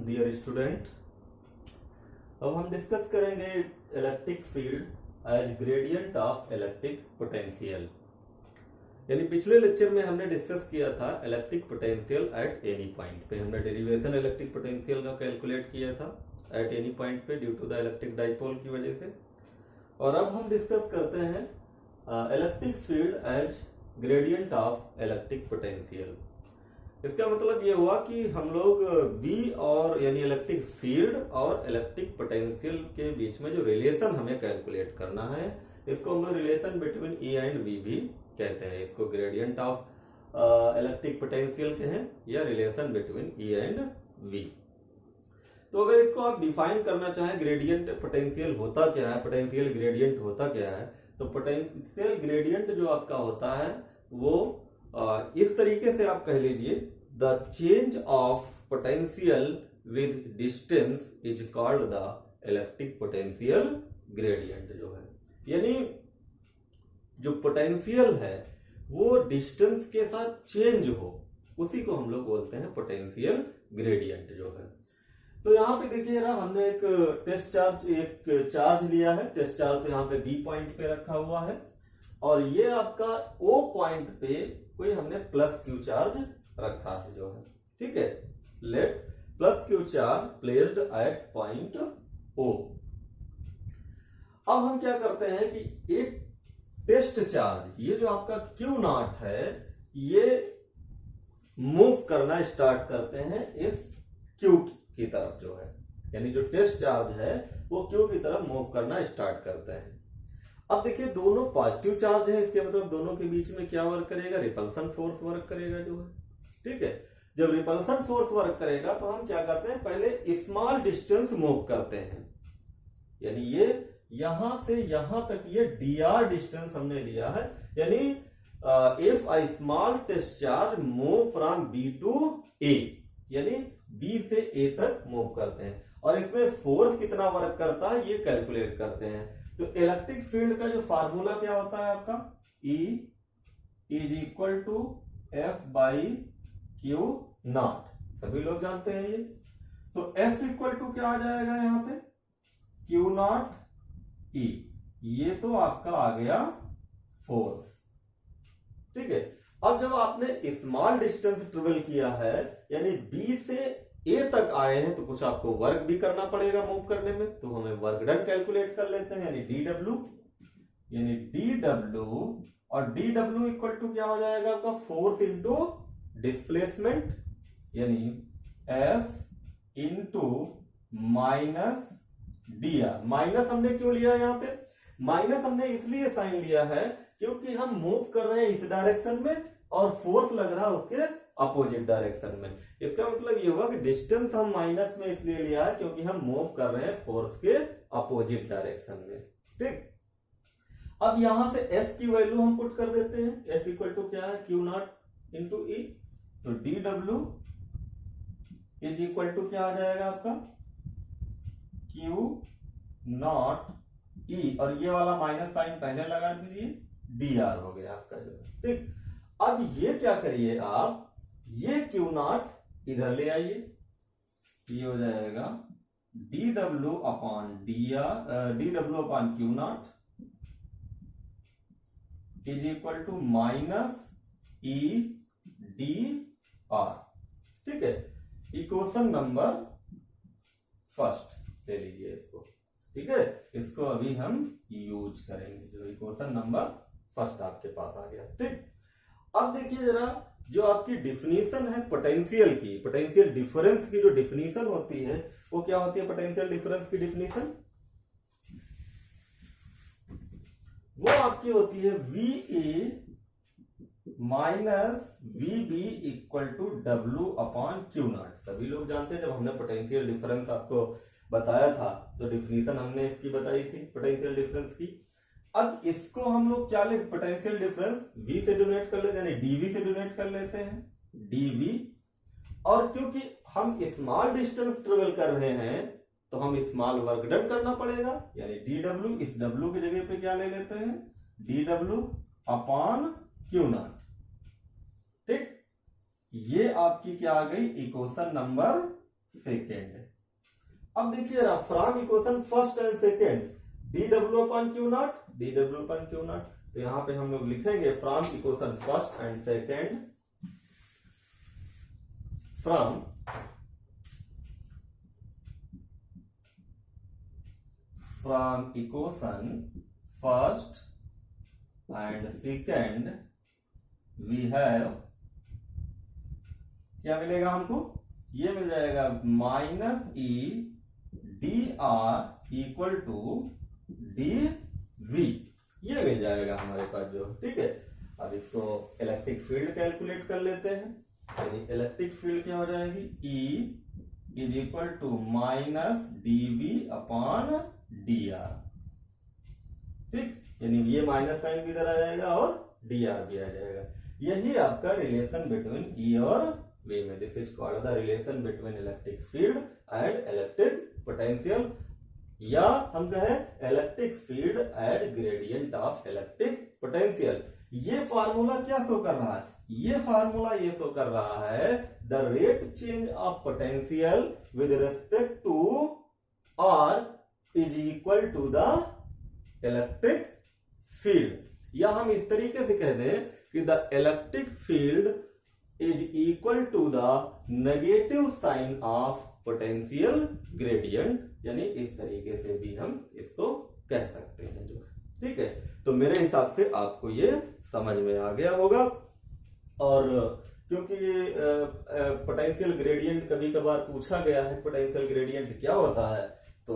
Dear student, अब हम discuss करेंगे electric field as gradient of electric potential. यानी पिछले लेक्चर में हमने डिस्कस किया था electric potential at any point पे। हमने डेरिवेशन इलेक्ट्रिक पोटेंशियल का कैलकुलेट किया था एट एनी पॉइंट पे due to the electric dipole की वजह से। और अब हम डिस्कस करते हैं electric field as gradient of electric potential. इसका मतलब ये हुआ कि हम लोग V और यानी इलेक्ट्रिक फील्ड और इलेक्ट्रिक पोटेंशियल के बीच में जो रिलेशन हमें कैलकुलेट करना है, इसको हम लोग relation between E and V भी कहते हैं। इसको ग्रेडियंट ऑफ इलेक्ट्रिक पोटेंशियल कहें या relation between E and V। तो अगर इसको आप डिफाइन करना चाहें, ग्रेडियंट पोटेंशियल होता क्या है, पोटेंशियल ग्रेडियंट होता क्या है, तो पोटेंशियल ग्रेडियंट जो आपका होता है वो इस तरीके से आप कह लीजिए, the change of potential with distance is called the electric potential gradient. जो है यानी जो पोटेंशियल है वो डिस्टेंस के साथ चेंज हो, उसी को हम लोग बोलते हैं पोटेंशियल ग्रेडियंट जो है। तो यहाँ पे देखिए ना, हमने एक टेस्ट चार्ज, एक चार्ज लिया है। टेस्ट चार्ज तो यहाँ पे B पॉइंट पे रखा हुआ है और ये आपका O पॉइंट पे कोई हमने प्लस Q चार्ज रखा है जो है, ठीक है। Late plus Q charge placed at point O। अब हम क्या करते हैं कि एक टेस्ट चार्ज, ये जो आपका Q0 है, ये मूव करना स्टार्ट करते हैं इस Q की तरफ जो है, यानी जो टेस्ट चार्ज है वो Q की तरफ मूव करना स्टार्ट करते हैं। अब देखिए दोनों पॉजिटिव चार्ज है, इसके मतलब दोनों के बीच में क्या वर्क करेगा, रिपल्सन फोर्स वर्क करेगा जो है, ठीक है। जब रिपल्सन फोर्स वर्क करेगा तो हम क्या करते हैं, पहले स्मॉल डिस्टेंस मूव करते हैं। यानी ये यहां से यहां तक ये dr डिस्टेंस हमने लिया है। यानी if I small test charge move from B to A, यानी B से A तक मूव करते हैं और इसमें फोर्स कितना वर्क करता है ये कैलकुलेट करते हैं। तो इलेक्ट्रिक फील्ड का जो फार्मूला क्या होता है आपका, E is equal to F by Q naught, सभी लोग जानते हैं ये। तो F इक्वल टू क्या आ जाएगा यहाँ पे, Q नॉट E, ये तो आपका आ गया फोर्स, ठीक है। अब जब आपने स्मॉल डिस्टेंस ट्रेवल किया है, यानी B से A तक आए हैं, तो कुछ आपको वर्क भी करना पड़ेगा मूव करने में। तो हमें वर्क डन कैलकुलेट कर लेते हैं, यानी dW, यानी dW और dW इक्वल टू क्या हो जाएगा आपका, फोर्स इंटू डिस्प्लेसमेंट, यानी F into minus dr। Minus हमने क्यों लिया यहाँ पे, माइनस हमने इसलिए साइन लिया है क्योंकि हम मूव कर रहे हैं इस डायरेक्शन में और फोर्स लग रहा है उसके अपोजिट डायरेक्शन में। इसका मतलब ये हुआ कि डिस्टेंस हम माइनस में इसलिए लिया है क्योंकि हम मूव कर रहे हैं फोर्स के अपोजिट डायरेक्शन में, ठीक। अब यहां से F की वैल्यू हम पुट कर देते हैं। F इक्वल टू क्या है, Q नॉट इंटू E। तो dW इज इक्वल टू क्या आ जाएगा आपका, Q नॉट E, और ये वाला माइनस साइन पहले लगा दीजिए, dr हो गया आपका जो, ठीक। अब ये क्या करिए आप, ये Q नॉट इधर ले आइए, ये हो जाएगा dW upon dW upon Q naught is equal to minus E dr, ठीक है। इक्वेशन नंबर फर्स्ट ले लीजिए इसको, ठीक है। इसको अभी हम यूज करेंगे, जो इक्वेशन नंबर फर्स्ट आपके पास आ गया, ठीक। अब देखिए जरा, जो आपकी डिफिनीशन है पोटेंशियल की, पोटेंशियल डिफरेंस की जो डिफिनीशन होती है वो क्या होती है, पोटेंशियल डिफरेंस की डिफिनीशन वो आपकी होती है VA minus VB equal to W upon Q naught. सभी लोग जानते हैं, जब हमने पोटेंशियल डिफरेंस आपको बताया था तो डिफिनीशन हमने इसकी बताई थी पोटेंशियल डिफरेंस की। अब इसको हम लोग क्या लिख, पोटेंशियल डिफरेंस V से डोनेट कर लेते हैं, यानी dV से डोनेट कर लेते हैं, dV। और क्योंकि हम स्मॉल डिस्टेंस ट्रेवल कर रहे हैं तो हम स्मॉल वर्क डन करना पड़ेगा, यानी dW, इस W की जगह पे क्या ले लेते हैं, dW अपॉन Q नॉट, ठीक। ये आपकी क्या आ गई, इक्वेशन नंबर सेकेंड। अब देखिए from equation first and second dw upon q naught, dw upon q naught, तो यहां पे हम लोग लिखेंगे from equation first and second, from equation first and second we have, क्या मिलेगा हमको, ये मिल जाएगा minus E D R equal to D V, ये मिल जाएगा हमारे पास जो, ठीक है। अब इसको इलेक्ट्रिक फील्ड कैलकुलेट कर लेते हैं, यानी इलेक्ट्रिक फील्ड क्या हो जाएगी, E is equal to minus D V upon D R, ठीक, यानी ये माइनस साइन भी इधर आ जाएगा और डी आर भी आ जाएगा। यही आपका रिलेशन बिटवीन ई और वी में, this is called the relation between electric field and electric potential, या हम कहें electric field at gradient of electric potential. ये फार्मूला क्या शो कर रहा है, ये फार्मूला ये शो कर रहा है the rate change of potential with respect to R is equal to the electric field, या हम इस तरीके से कह दें कि the electric field is equal to the negative sign of potential gradient, यानी इस तरीके से भी हम इसको कह सकते हैं जो, ठीक है। तो मेरे हिसाब से आपको ये समझ में आ गया होगा, और क्योंकि पोटेंशियल ग्रेडियंट कभी कभार पूछा गया है, पोटेंशियल ग्रेडियंट क्या होता है, तो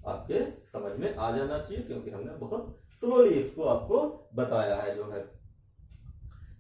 आपके समझ में आ जाना चाहिए, क्योंकि हमने बहुत स्लोली इसको आपको बताया है जो है,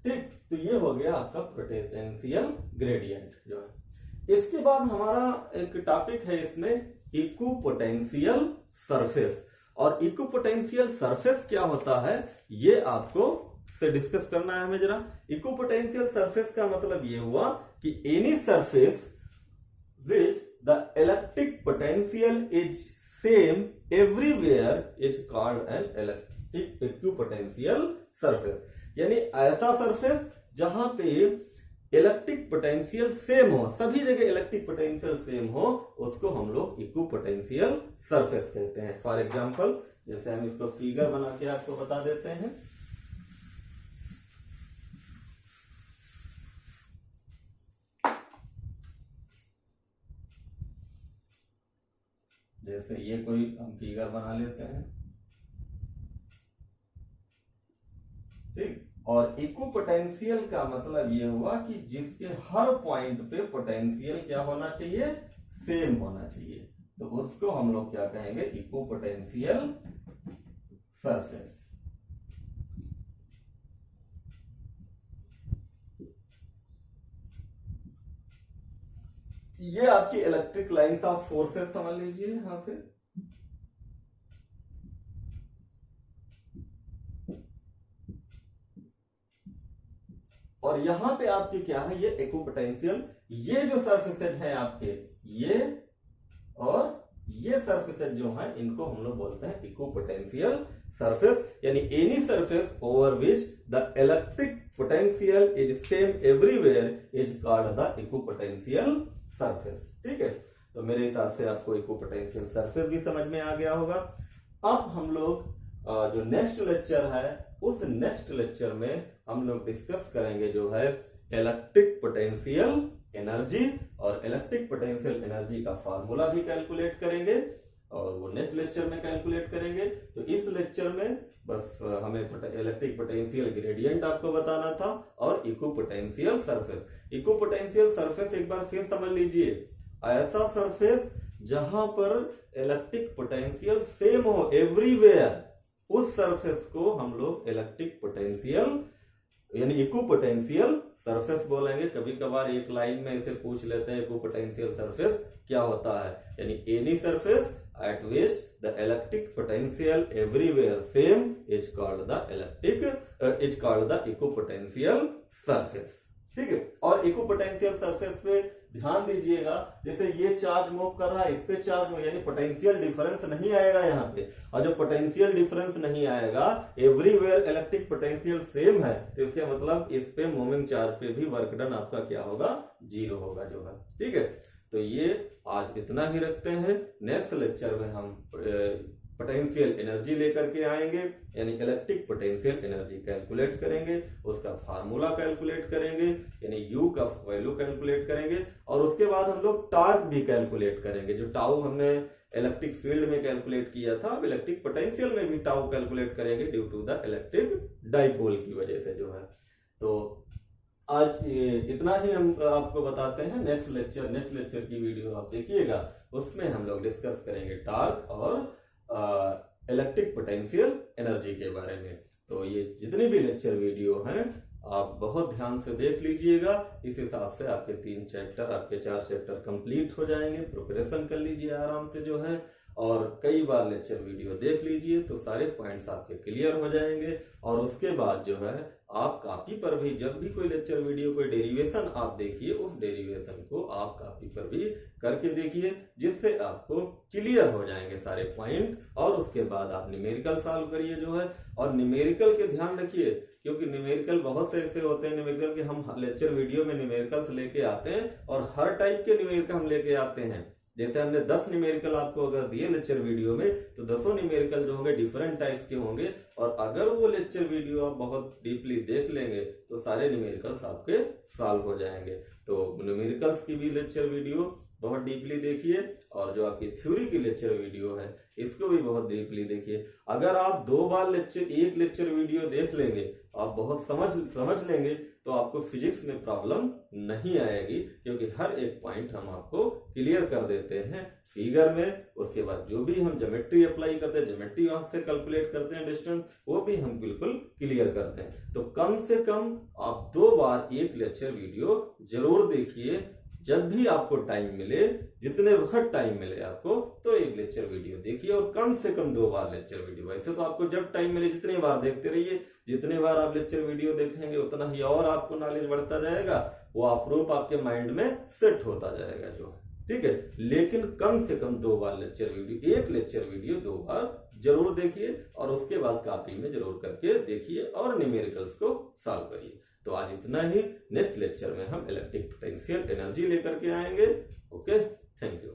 ठीक। तो ये हो गया आपका पोटेंशियल ग्रेडियंट जो है। इसके बाद हमारा एक टॉपिक है इसमें इक्विपोटेंशियल सरफेस, और इक्विपोटेंशियल सरफेस क्या होता है ये आपको से डिस्कस करना है हमें जरा। इक्विपोटेंशियल सरफेस का मतलब ये हुआ कि any surface which the electric potential is same everywhere is called an electric equipotential surface, यानी ऐसा सरफेस जहां पे इलेक्ट्रिक पोटेंशियल सेम हो, सभी जगह इलेक्ट्रिक पोटेंशियल सेम हो, उसको हम लोग इक्विपोटेंशियल सरफेस कहते हैं। फॉर एग्जांपल जैसे हम इसको फिगर बना के आपको बता देते हैं, जैसे ये कोई हम फिगर बना लेते हैं, ठीक। और इक्विपोटेंशियल का मतलब ये हुआ कि जिसके हर पॉइंट पे पोटेंशियल क्या होना चाहिए, सेम होना चाहिए, तो उसको हम लोग क्या कहेंगे, इक्विपोटेंशियल सरफेस। ये आपकी इलेक्ट्रिक लाइंस ऑफ फोर्सेस समझ लीजिए यहां से, और यहां पे आपके क्या है, ये इक्विपोटेंशियल, ये जो सरफेसेज है आपके, ये और ये सरफेसेज जो है, इनको हम लोग बोलते हैं इक्विपोटेंशियल सरफेस, यानी any surface over which the electric potential is same everywhere is called the equipotential surface, ठीक है। तो मेरे हिसाब से आपको इक्विपोटेंशियल सरफेस भी समझ में आ गया होगा। अब हम लोग जो नेक्स्ट लेक्चर है, उस नेक्स्ट लेक्चर में हम लोग डिस्कस करेंगे जो है इलेक्ट्रिक पोटेंशियल एनर्जी, और इलेक्ट्रिक पोटेंशियल एनर्जी का फार्मूला भी कैलकुलेट करेंगे, और वो नेक्स्ट लेक्चर में कैलकुलेट करेंगे। तो इस लेक्चर में बस हमें इलेक्ट्रिक पोटेंशियल ग्रेडियंट आपको बताना था, और इक्विपोटेंशियल सरफेस। इक्विपोटेंशियल सरफेस एक बार फिर समझ लीजिए, ऐसा सरफेस जहां पर इलेक्ट्रिक पोटेंशियल सेम हो एवरीवेयर, उस सरफेस को हम लोग इलेक्ट्रिक पोटेंशियल यानी इक्विपोटेंशियल सरफेस बोलेंगे। कभी कभार एक लाइन में इसे पूछ लेते हैं इक्विपोटेंशियल सरफेस क्या होता है, यानी any surface at which the electric potential everywhere same is called the equipotential surface, ठीक है। और इक्विपोटेंशियल सरफेस पे ध्यान दीजिएगा, जैसे ये चार्ज मूव कर रहा है, इस पे चार्ज यानी पोटेंशियल डिफरेंस नहीं आएगा यहाँ पे, और जब पोटेंशियल डिफरेंस नहीं आएगा, एवरीवेयर इलेक्ट्रिक पोटेंशियल सेम है, तो इसके मतलब इस पे मूविंग चार्ज पे भी वर्क डन आपका क्या होगा, जीरो होगा जो है, ठीक है। तो ये आज इतना ही रखते हैं। नेक्स्ट लेक्चर में हम पोटेंशियल एनर्जी लेकर के आएंगे, यानी इलेक्ट्रिक पोटेंशियल एनर्जी कैलकुलेट करेंगे, उसका फार्मूला कैलकुलेट करेंगे, यानी यू का वैल्यू कैलकुलेट करेंगे, और उसके बाद हम लोग टॉर्क भी कैलकुलेट करेंगे। जो टाउ हमने इलेक्ट्रिक फील्ड में कैलकुलेट किया था, अब इलेक्ट्रिक पोटेंशियल में भी टाउ कैलकुलेट करेंगे due to the electric dipole की वजह से जो है। तो आज इतना ही हम आपको बताते हैं। नेक्स्ट लेक्चर की वीडियो आप देखिएगा, उसमें हम लोग डिस्कस करेंगे टॉर्क और इलेक्ट्रिक पोटेंशियल एनर्जी के बारे में। तो ये जितनी भी लेक्चर वीडियो हैं आप बहुत ध्यान से देख लीजिएगा। इस हिसाब से आपके 3 चैप्टर, आपके 4 चैप्टर कंप्लीट हो जाएंगे। प्रिपरेशन कर लीजिए आराम से जो है, और कई बार लेक्चर वीडियो देख लीजिए तो सारे पॉइंट्स आपके क्लियर हो जाएंगे। और उसके बाद जो है आप कॉपी पर भी जब भी कोई लेक्चर वीडियो, कोई डेरिवेशन आप देखिए, उस डेरिवेशन को आप कॉपी पर भी करके देखिए, जिससे आपको क्लियर हो जाएंगे सारे पॉइंट। और उसके बाद आप न्यूमेरिकल सॉल्व करिए जो है। और न्यूमेरिकल के ध्यान रखिए, क्योंकि न्यूमेरिकल बहुत से ऐसे होते हैं न्यूमेरिकल के हम लेक्चर वीडियो में न्यूमेरिकल्स लेके आते हैं, और हर टाइप के न्यूमेरिकल हम लेके आते हैं। जैसे हमने 10 न्यूमेरिकल आपको अगर दिए लेक्चर वीडियो में, तो 10 न्यूमेरिकल जो होंगे डिफरेंट टाइप्स के होंगे। और अगर वो लेक्चर वीडियो आप बहुत डीपली देख लेंगे तो सारे न्यूमेरिकल्स आपके सॉल्व हो जाएंगे। तो न्यूमेरिकल्स की भी लेक्चर वीडियो बहुत डीपली देखिए, और जो आपकी थ्योरी की लेक्चर वीडियो है इसको भी बहुत डीपली देखिए। अगर आप 2 बार एक लेक्चर वीडियो देख लेंगे, आप बहुत समझ लेंगे, तो आपको फिजिक्स में प्रॉब्लम नहीं आएगी, क्योंकि हर एक पॉइंट हम आपको क्लियर कर देते हैं फिगर में। उसके बाद जो भी हम ज्योमेट्री अप्लाई करते हैं, ज्योमेट्री वहां से कैलकुलेट करते हैं डिस्टेंस, वो भी हम बिल्कुल क्लियर करते हैं। तो कम से कम आप 2 बार एक लेक्चर वीडियो जरूर देखिए। जब भी आपको टाइम मिले, जितने वक्त टाइम मिले आपको, तो एक लेक्चर वीडियो देखिए, और कम से कम 2 बार लेक्चर वीडियो। वैसे तो आपको जब टाइम मिले जितने बार देखते रहिए, जितने बार आप लेक्चर वीडियो देखेंगे उतना ही और आपको नॉलेज बढ़ता जाएगा, वो अप्रूप आपके माइंड में सेट होता जाएगा जो है, ठीक है। लेकिन कम से कम 2 बार लेक्चर वीडियो, एक लेक्चर वीडियो 2 बार जरूर देखिए, और उसके बाद कॉपी में जरूर करके देखिए और न्यूमेरिकल्स को सॉल्व करिए। तो आज इतना ही। नेक्स्ट लेक्चर में हम इलेक्ट्रिक पोटेंशियल एनर्जी लेकर के आएंगे। Okay, thank you.